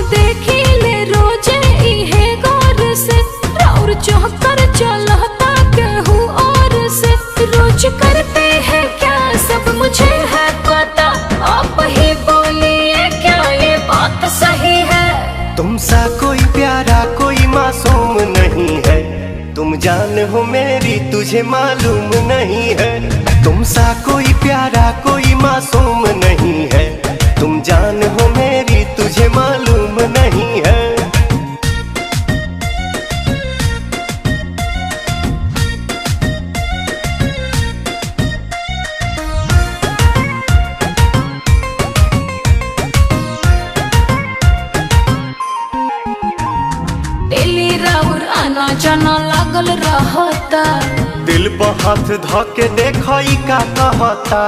देखी ले रोजे इहे गौर से, और चौकर चलता केहू और से। रोज करते हैं क्या सब मुझे है पता, आप ही बोलिए क्या ये बात सही है। तुमसा कोई प्यारा कोई मासूम नहीं है, तुम जान हो मेरी तुझे मालूम नहीं है। तुमसा कोई प्यारा कोई मासूम नहीं है, तुम जान हो मेरी तुझे मालूम नहीं है। डेली राउर आना जाना लागल रहता, दिल पर हाथ धके देखई का कहता।